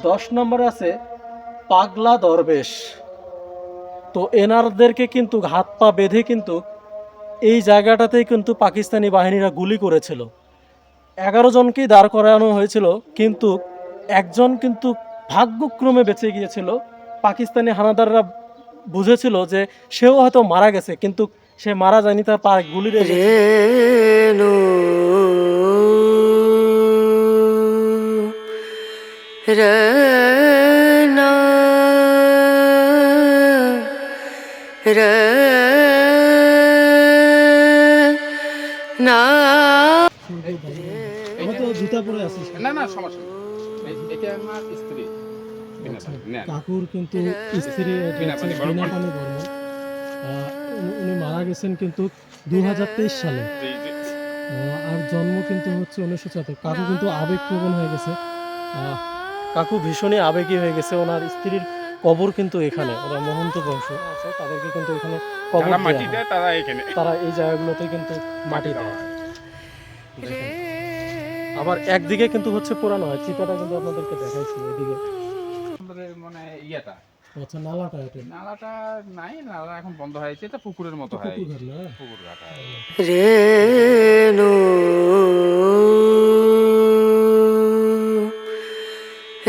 10 নম্বরে আছে পাগলা দরবেশ। তো এনারদেরকে কিন্তু হাত পা বেঁধে কিন্তু এই জায়গাটাতেই কিন্তু পাকিস্তানি বাহিনীরা গুলি করেছিল। 11 জনকেই দাঁড় করানো হয়েছিল, কিন্তু একজন কিন্তু ভাগ্যক্রমে বেঁচে গিয়েছিল। পাকিস্তানি হানাদাররা বুঝেছিল যে সেও হয়তো মারা গেছে, কিন্তু সে মারা যায়নি, তার পা গুলি লেগেছে। রেণু রনা রনা আমার তো জুতা পরে আছিস। না না সমস্যা নেই, এটা আমার স্ত্রী কাকুর কিন্তু স্ত্রী বিনা পানি গরম বিনা পানি। পানি বর্মন। উনি মারা গেছেন কিন্তু 2023 সালে। আর জন্ম কিন্তু হচ্ছে 1974। কাকু কিন্তু আবেগপ্রবণ হয়ে গেছে। কাকু ভীষণই আবেগী হয়ে গেছে। ওনার স্ত্রীর কবর কিন্তু এখানে, ওরা মহন্ত বংশ আছে, তাদেরকে কিন্তু এখানে কবর যারা দেয়া মাটি হয়। দেয় তারা এখানে তারা এই জায়গাগুলোতে কিন্তু মাটি দেয়। দেখেন। আবার একদিকে কিন্তু হচ্ছে পুরানো হয়, চিতাটা কিন্তু আপনাদেরকে দেখাইছি এদিকে। আমাদের মানে ইয়েটা আচ্ছা, নালাটা এটা নালাটা নাই, নালা এখন বন্ধ হয়েছে, এটা পুকুরের মতো হয়, পুকুর ঘাট না? পুকুর ঘাটা। রেণু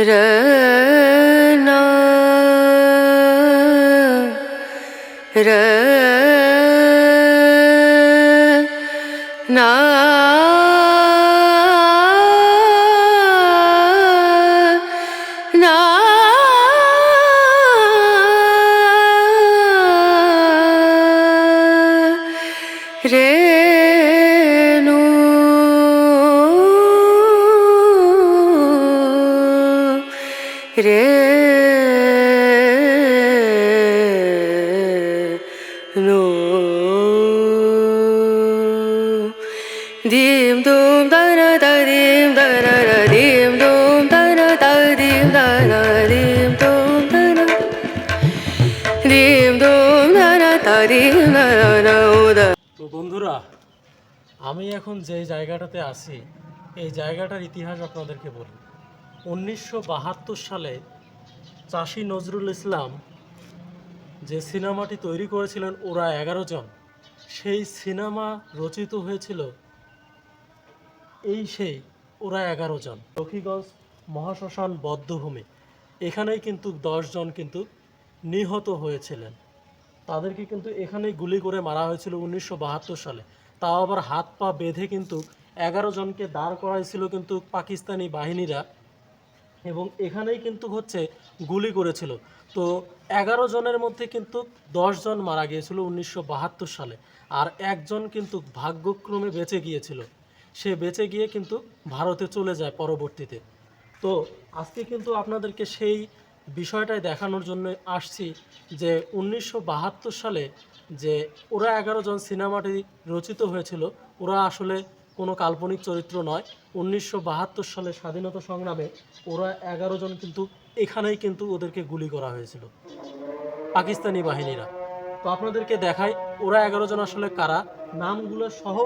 রনা রনা না রেণু রেণু দিম দুম দানা দা দিম দানা রা দিম দুম দানা দা দিম দানা দিম দুম দানা দিম দুম দানা দা দিম দানা না উদা। তো বন্ধুরা, আমি এখন যে জায়গাটাতে আছি, এই জায়গাটার ইতিহাস আপনাদেরকে বলি। 1972 সালে চাষী নজরুল ইসলাম যে সিনেমাটি তৈরি করেছিলেন ওরা 11 জন, সেই সিনেমা রচিত হয়েছিল সেই ওরা 11 জন। লক্ষ্মীগঞ্জ মহাশ্মশান বদ্ধভূমি, এখানেই কিন্তু 10 জন কিন্তু নিহত হয়েছিলেন। তাদেরকে কিন্তু এখানেই গুলি করে মারা হয়েছিল 1972 সালে। তাও আবার হাত পা বেঁধে কিন্তু 11 জনকে দাঁড় করাইছিল কিন্তু পাকিস্তানি বাহিনীরা, এবং এখানেই কিন্তু হচ্ছে গুলি করেছিল। তো 11 জনের মধ্যে কিন্তু 10 জন মারা গিয়েছিল 1972 সালে, আর একজন কিন্তু ভাগ্যক্রমে বেঁচে গিয়েছিল। সে বেঁচে গিয়ে কিন্তু ভারতে চলে যায় পরবর্তীতে। তো আজকে কিন্তু আপনাদেরকে সেই বিষয়টাই দেখানোর জন্য আসছি যে 1972 সালে যে ওরা 11 জন সিনেমাটি রচিত হয়েছিল, ওরা আসলে কোনো কাল্পনিক চরিত্র নয়। 1972 সালে স্বাধীনতা সংগ্রামে ওরা 11 জন কিন্তু এখানেই কিন্তু ওদেরকে গুলি করা হয়েছিল পাকিস্তানি বাহিনীরা। তো আপনাদেরকে দেখাই ওরা 11 জন আসলে কারা, নামগুলো সহ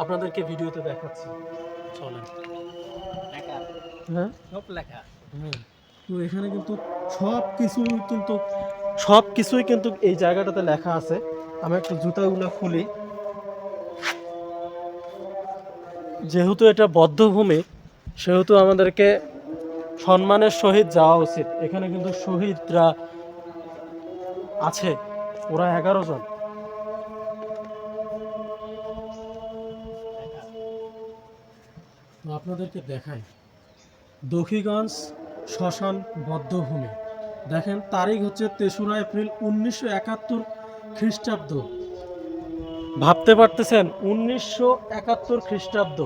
আপনাদেরকে ভিডিওতে দেখাচ্ছি, চলেন। হ্যাঁ, সব লেখা। তো এখানে কিন্তু সব কিছুই কিন্তু এই জায়গাটাতে লেখা আছে। আমি একটু জুতাগুলো খুলি। যেহেতু এটা বদ্ধভূমি, সেহেতু আমাদেরকে সম্মানের সহিত যাওয়া উচিত। এখানে কিন্তু শহীদরা আছে, ওরা 11 জন। তো আপনাদেরকে দেখাই দক্ষিণগঞ্জ শ্মশান বদ্ধভূমি। দেখেন, তারিখ হচ্ছে 3রা এপ্রিল 1971 খ্রিস্টাব্দ। ভাবতে পারতেছেন, 1971 খ্রিস্টাব্দ।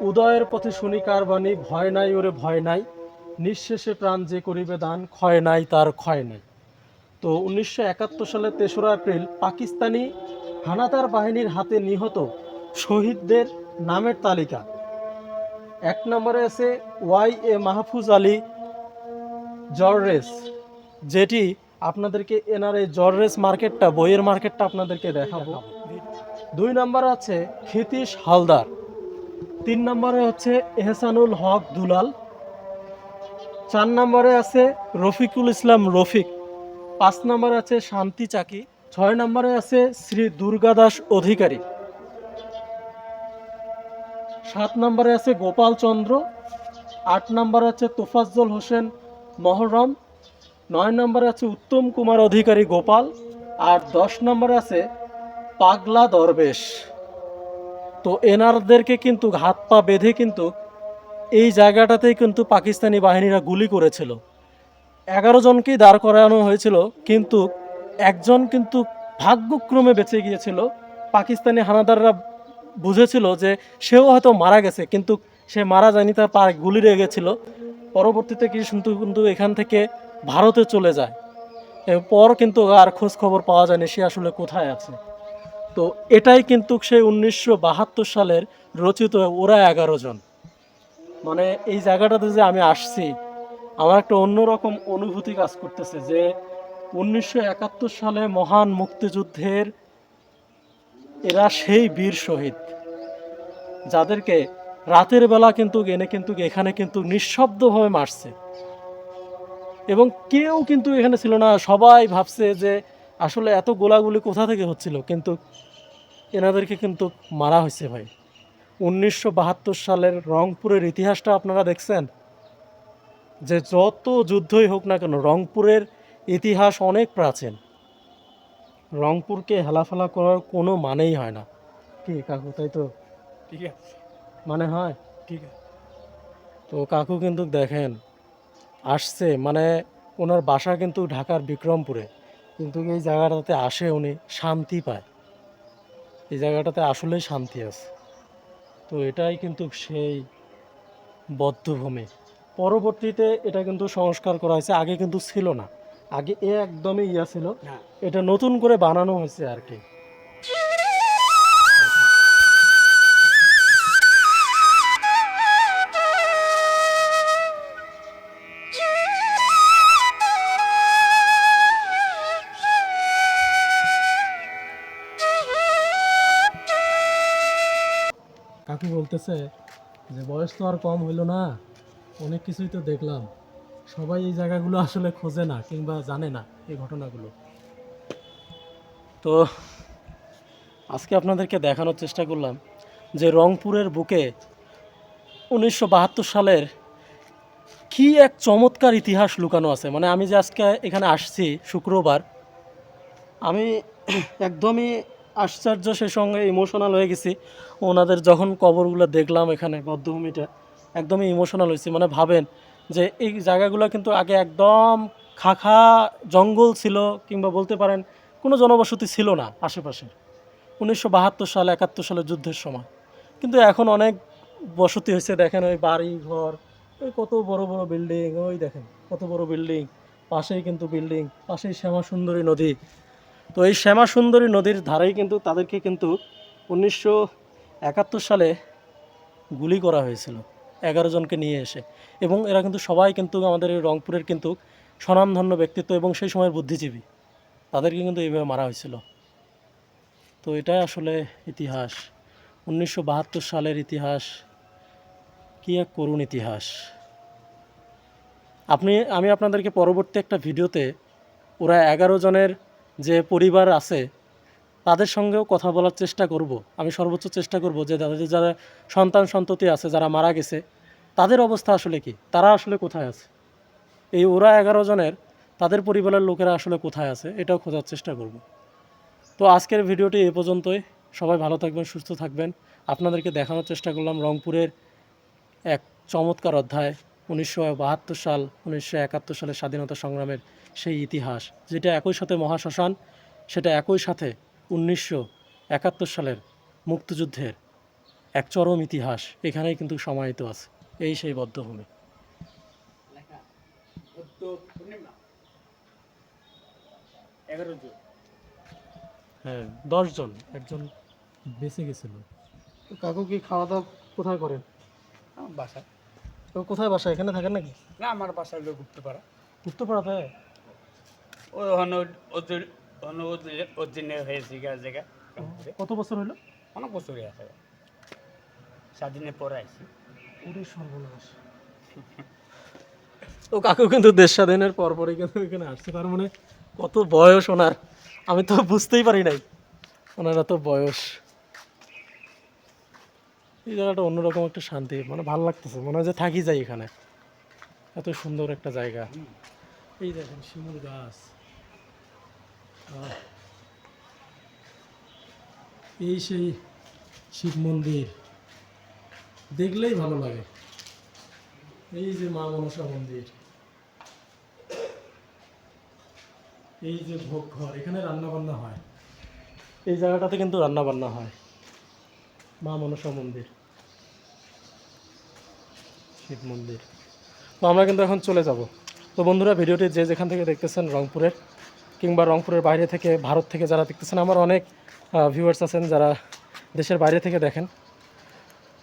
উদয়ের পথে শুনি কার বাণী, ভয় নাই ওরে ভয় নাই, নিঃশেষে প্রাণ যে করিবে দান, ক্ষয় নাই তার ক্ষয় নাই। তো 1971 সালে 3রা এপ্রিল পাকিস্তানি হানাদার বাহিনীর হাতে নিহত শহীদদের নামের তালিকা। 1 নম্বরে আছে ওয়াই মাহফুজ আলী জর্রেস, যেটি আপনাদেরকে এনআরএ জর্রেস মার্কেটটা, বইয়ের মার্কেটটা আপনাদেরকে দেখাবো। 2 নম্বরে আছে ক্ষিতীশ হালদার। 3 নম্বরে হচ্ছে এহসানুল হক দুলাল। 4 নম্বরে আছে রফিকুল ইসলাম রফিক, 5 নম্বরে আছে শান্তি চাকি, 6 নম্বরে আছে শ্রী দুর্গাদাস অধিকারী, 7 নম্বরে আছে গোপাল চন্দ্র, 8 নম্বরে আছে তোফাজ্জল হোসেন মহরম, 9 নম্বরে আছে উত্তম কুমার অধিকারী গোপাল, আর 10 নম্বরে আছে পাগলা দরবেশ। তো এনারদেরকে কিন্তু হাত পা বেঁধে কিন্তু এই জায়গাটাতেই কিন্তু পাকিস্তানি বাহিনীরা গুলি করেছিল। 11 জনকেই দাঁড় করানো হয়েছিল, কিন্তু একজন কিন্তু ভাগ্যক্রমে বেঁচে গিয়েছিল। পাকিস্তানি হানাদাররা বুঝেছিল যে সেও হয়তো মারা গেছে, কিন্তু সে মারা যায়নি, তার পা গুলি লেগেছিল। পরবর্তীতে কিন্তু এখান থেকে ভারতে চলে যায়। এরপর কিন্তু আর খোঁজ খবর পাওয়া যায়নি সে আসলে কোথায় আছে। তো এটাই কিন্তু সেই 1972 সালের রচিত ওরা 11 জন। মানে এই জায়গাটাতে যে আমি আসছি, আমার একটা অন্যরকম অনুভূতি কাজ করতেছে যে 1971 সালে মহান মুক্তিযুদ্ধের এরা সেই বীর শহীদ, যাদেরকে রাতের বেলা কিন্তু এনে কিন্তু এখানে কিন্তু নিঃশব্দভাবে মারছে, এবং কেউ কিন্তু এখানে ছিল না। সবাই ভাবছে যে আসলে এত গোলাগুলি কোথা থেকে হচ্ছিল, কিন্তু এনাদেরকে কিন্তু মারা হয়েছে ভাই। 1972 সালের রংপুরের ইতিহাসটা আপনারা দেখছেন, যে যত যুদ্ধই হোক না কেন রংপুরের ইতিহাস অনেক প্রাচীন। রংপুরকে হেলাফেলা করার কোনো মানেই হয় না, কি কাকু? তাই তো, ঠিক আছে, মানে হয়। ঠিক আছে। তো কাকু কিন্তু দেখেন আসছে, মানে ওনার বাসা কিন্তু ঢাকার বিক্রমপুরে, কিন্তু এই জায়গাটাতে আসে উনি শান্তি পায়। এই জায়গাটাতে আসলেই শান্তি আছে। তো এটাই কিন্তু সেই বধ্যভূমি। পরবর্তীতে এটা কিন্তু সংস্কার করা হয়েছে, আগে কিন্তু ছিল না। আগে একদমই ইয়া ছিল, এটা নতুন করে বানানো হয়েছে আর কি। কাকু বলতেছে যে বয়স তো আর কম হইলো না, অনেক কিছুই তো দেখলাম। সবাই এই জায়গাগুলো আসলে খোঁজে না কিংবা জানে না এই ঘটনাগুলো। তো আজকে আপনাদেরকে দেখানোর চেষ্টা করলাম যে রংপুরের বুকে 1972 সালের কি এক চমৎকার ইতিহাস লুকানো আছে। মানে আমি যে আজকে এখানে আসছি শুক্রবার, আমি একদমই আশ্চর্য, সে সঙ্গে ইমোশনাল হয়ে গেছি। ওনাদের যখন কবরগুলো দেখলাম এখানে বধ্যভূমিটা, একদমই ইমোশনাল হয়েছি। মানে ভাবেন যে এই জায়গাগুলো কিন্তু আগে একদম খাখা জঙ্গল ছিল, কিংবা বলতে পারেন কোনো জনবসতি ছিল না আশেপাশে। 1972 সাল 71 সালের যুদ্ধের সময় কিন্তু এখন অনেক বসতি হয়েছে। দেখেন ওই বাড়ি ঘর, ওই কত বড় বড় বিল্ডিং, ওই দেখেন কত বড় বিল্ডিং, পাশেই কিন্তু বিল্ডিং, পাশেই শ্যামা সুন্দরী নদী। তো এই শ্যামা সুন্দরী নদীর ধারেই কিন্তু তাদেরকে কিন্তু 1971 সালে গুলি করা হয়েছিল 11 জনকে নিয়ে এসে। এবং এরা কিন্তু সবাই কিন্তু আমাদের এই রংপুরের কিন্তু স্বনামধন্য ব্যক্তিত্ব এবং সেই সময়ের বুদ্ধিজীবী, তাদেরকে কিন্তু এইভাবে মারা হয়েছিল। তো এটাই আসলে ইতিহাস, 1972 সালের ইতিহাস। কি এক করুণ ইতিহাস। আমি আপনাদেরকে পরবর্তী একটা ভিডিওতে ওরা 11 জনের যে পরিবার আছে তাদের সঙ্গেও কথা বলার চেষ্টা করব। আমি সর্বোচ্চ চেষ্টা করব যে তাদের যারা সন্তান সন্ততি আছে যারা মারা গেছে তাদের অবস্থা আসলে কি, তারা আসলে কোথায় আছে, এই ওরা 11 জনের তাদের পরিবারের লোকেরা আসলে কোথায় আছে এটাও খোঁজার চেষ্টা করব। তো আজকের ভিডিওটি এই পর্যন্তই। সবাই ভালো থাকবেন, সুস্থ থাকবেন। আপনাদেরকে দেখানোর চেষ্টা করলাম রংপুরের এক চমৎকার অধ্যায়, 1972 সাল 1971 সালের স্বাধীনতা সংগ্রামের সেই ইতিহাস, যেটা একই সাথে মহাশ্মশান, সেটা একই সাথে 1971 সালের মুক্তিযুদ্ধের এক চরম ইতিহাস এখানেই কিন্তু সমাহিত আছে। এই সেই বধ্যভূমি। হ্যাঁ, 10 জন, একজন বেঁচে গেছিল। তো কাকু কি খাওয়া দাওয়া কোথায় করেন? আমার বাসা, তো কোথায় বাসা, এখানে থাকেন নাকি? না আমার বাসা হলো গুপ্তপাড়া। উত্তরপাড়াতে? ওই অধীনে হয়েছে জায়গা। কত বছর হলো? অনেক বছরই আছে, স্বাধীনের পরে আইছি। ওরে সর্বনাশ। তো কাকু কিন্তু দেশ স্বাধীনের পরপরই কিন্তু এখানে আসছে, তার মানে কত বয়স ওনার আমি তো বুঝতেই পারি নাই ওনার এত বয়স। এই জায়গাটা অন্যরকম একটা শান্তি, মানে ভালো লাগতেছে, মনে হয় যে থাকি যাই এখানে, এত সুন্দর একটা জায়গা। এই দেখেন শিমুল গাছ, এই সেই শিব মন্দির দেখলেই ভালো লাগে। এই যে মা মনসা মন্দির, এই যে ভোগ ঘর, এখানে রান্না বান্না হয়, এই জায়গাটাতে কিন্তু রান্না বান্না হয়। মা মনসা মন্দির, শিব মন্দির। তো আমরা কিন্তু এখন চলে যাব। তো বন্ধুরা, ভিডিওটি যে যেখান থেকে দেখতেছেন, রংপুরের কিংবা রংপুরের বাইরে থেকে, ভারত থেকে যারা দেখতেছেন, আমার অনেক ভিউয়ার্স আছেন যারা দেশের বাইরে থেকে দেখেন,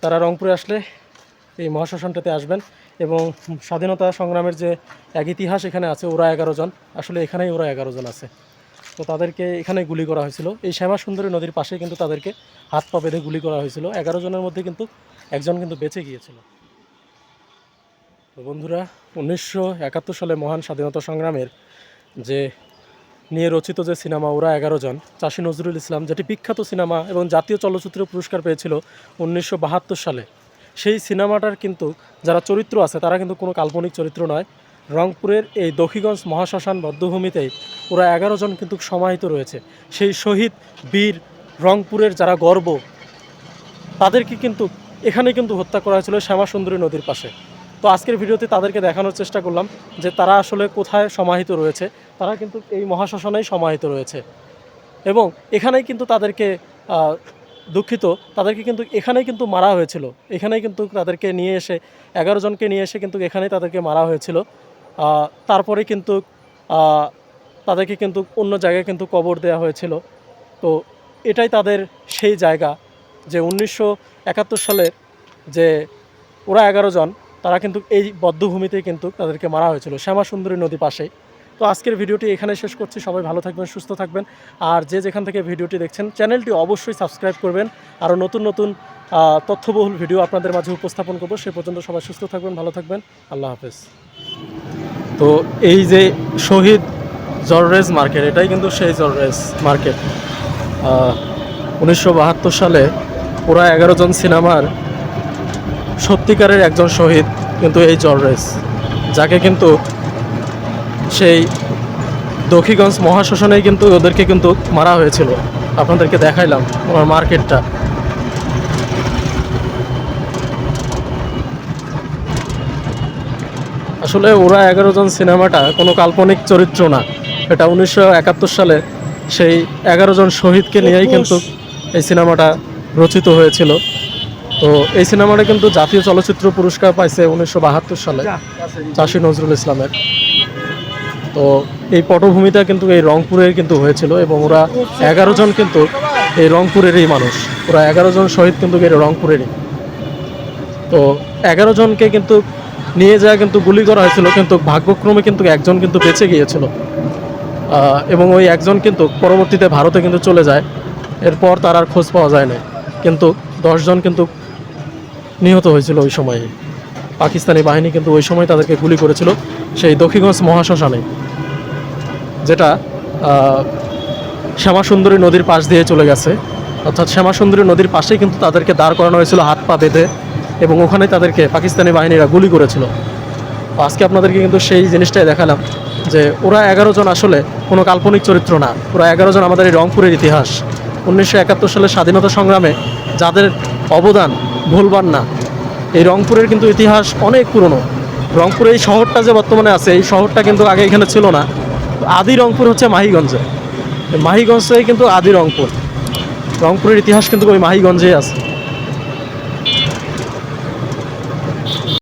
তারা রংপুরে আসলে এই মহাশ্মশানটাতে আসবেন। এবং স্বাধীনতা সংগ্রামের যে এক ইতিহাস এখানে আছে, ওরা 11 জন, আসলে এখানেই ওরা 11 জন আছে। তো তাদেরকে এখানেই গুলি করা হয়েছিল, এই শ্যামা সুন্দরী নদীর পাশে কিন্তু তাদেরকে হাত পা বেঁধে গুলি করা হয়েছিল। 11 জনের মধ্যে কিন্তু একজন কিন্তু বেঁচে গিয়েছিল। তো বন্ধুরা, 1971 সালে মহান স্বাধীনতা সংগ্রামের যে নিয়ে রচিত যে সিনেমা ওরা 11 জন, চাষী নজরুল ইসলাম, যেটি বিখ্যাত সিনেমা এবং জাতীয় চলচ্চিত্র পুরস্কার পেয়েছিল 1972 সালে, সেই সিনেমাটার কিন্তু যারা চরিত্র আছে তারা কিন্তু কোনো কাল্পনিক চরিত্র নয়। রংপুরের এই দক্ষিণগঞ্জ মহাশ্মশান বধ্যভূমিতেই ওরা 11 জন কিন্তু সমাহিত রয়েছে। সেই শহীদ বীর রংপুরের যারা গর্ব, তাদেরকে কিন্তু এখানে কিন্তু হত্যা করা হয়েছিল শ্যামা সুন্দরী নদীর পাশে। তো আজকের ভিডিওতে তাদেরকে দেখানোর চেষ্টা করলাম যে তারা আসলে কোথায় সমাহিত রয়েছে। তারা কিন্তু এই মহাশ্মশানেই সমাহিত রয়েছে এবং এখানেই কিন্তু তাদেরকে দুঃখিত, তাদেরকে কিন্তু এখানেই কিন্তু মারা হয়েছিল। এখানেই কিন্তু তাদেরকে নিয়ে এসে 11 জনকে নিয়ে এসে কিন্তু এখানেই তাদেরকে মারা হয়েছিল। তারপরে কিন্তু তাদেরকে কিন্তু অন্য জায়গায় কিন্তু কবর দেওয়া হয়েছিল। তো এটাই তাদের সেই জায়গা, যে 1971 সালের যে ওরা 11 জন, তারা কিন্তু এই বধ্যভূমিতেই কিন্তু তাদেরকে মারা হয়েছিল শ্যামা সুন্দরী নদী পাশেই। তো আজকের ভিডিওটি এখানে শেষ করছি। সবাই ভালো থাকবেন, সুস্থ থাকবেন। আর যে যেখান থেকে ভিডিওটি দেখছেন, চ্যানেলটি অবশ্যই সাবস্ক্রাইব করবেন। আরও নতুন নতুন তথ্যবহুল ভিডিও আপনাদের মাঝে উপস্থাপন করব। সে পর্যন্ত সবাই সুস্থ থাকবেন, ভালো থাকবেন। আল্লাহ হাফেজ। তো এই যে শহীদ জর্রেজ মার্কেট, এটাই কিন্তু সেই জর্রেজ মার্কেট। 1972 সালে ওরা 11 জন সিনেমার সত্যিকারের একজন শহীদ কিন্তু এই জর্রেজ, যাকে কিন্তু সেই দক্ষিণগঞ্জ মহাশ্মশানেই কিন্তু ওদেরকে কিন্তু মারা হয়েছিল। আপনাদেরকে দেখাইলাম ওনার মার্কেটটা। আসলে ওরা 11 জন সিনেমাটা কোনো কাল্পনিক চরিত্র না, এটা 1971 সালে সেই 11 জন শহীদকে নিয়েই কিন্তু এই সিনেমাটা রচিত হয়েছিল। তো এই সিনেমাটা কিন্তু জাতীয় চলচ্চিত্র পুরস্কার পাইছে 1972 সালে চাষী নজরুল ইসলামের। তো এই পটভূমিটা কিন্তু এই রংপুরের কিন্তু হয়েছিল এবং ওরা 11 জন কিন্তু এই রংপুরেরই মানুষ। ওরা 11 জন শহীদ কিন্তু এই রংপুরেরই। তো 11 জনকে কিন্তু নিয়ে যাওয়া কিন্তু গুলি করা হয়েছিল, কিন্তু ভাগ্যক্রমে কিন্তু একজন কিন্তু বেঁচে গিয়েছিল এবং ওই একজন কিন্তু পরবর্তীতে ভারতে কিন্তু চলে যায়। এরপর তার আর খোঁজ পাওয়া যায় না, কিন্তু 10 জন কিন্তু নিহত হয়েছিল ওই সময়ে। পাকিস্তানি বাহিনী কিন্তু ওই সময় তাদেরকে গুলি করেছিল সেই দক্ষিণগঞ্জ মহাশ্মশানে, যেটা শ্যামা সুন্দরী নদীর পাশ দিয়ে চলে গেছে। অর্থাৎ শ্যামা সুন্দরী নদীর পাশেই কিন্তু তাদেরকে দাঁড় করানো হয়েছিল হাত পা বেঁধে, এবং ওখানেই তাদেরকে পাকিস্তানি বাহিনীরা গুলি করেছিল। আজকে আপনাদেরকে কিন্তু সেই জিনিসটাই দেখালাম যে ওরা 11 জন আসলে কোনো কাল্পনিক চরিত্র না। ওরা 11 জন আমাদের এই রংপুরের ইতিহাস। 1971 সালের স্বাধীনতা সংগ্রামে যাদের অবদান ভুলবার না। এই রংপুরের কিন্তু ইতিহাস অনেক পুরনো। রংপুর এই শহরটা যে বর্তমানে আছে, এই শহরটা কিন্তু আগে এখানে ছিল না। আদি রংপুর হচ্ছে মাহিগঞ্জে, মাহিগঞ্জেই কিন্তু আদি রংপুর। রংপুরের ইতিহাস কিন্তু ওই মাহিগঞ্জেই আছে।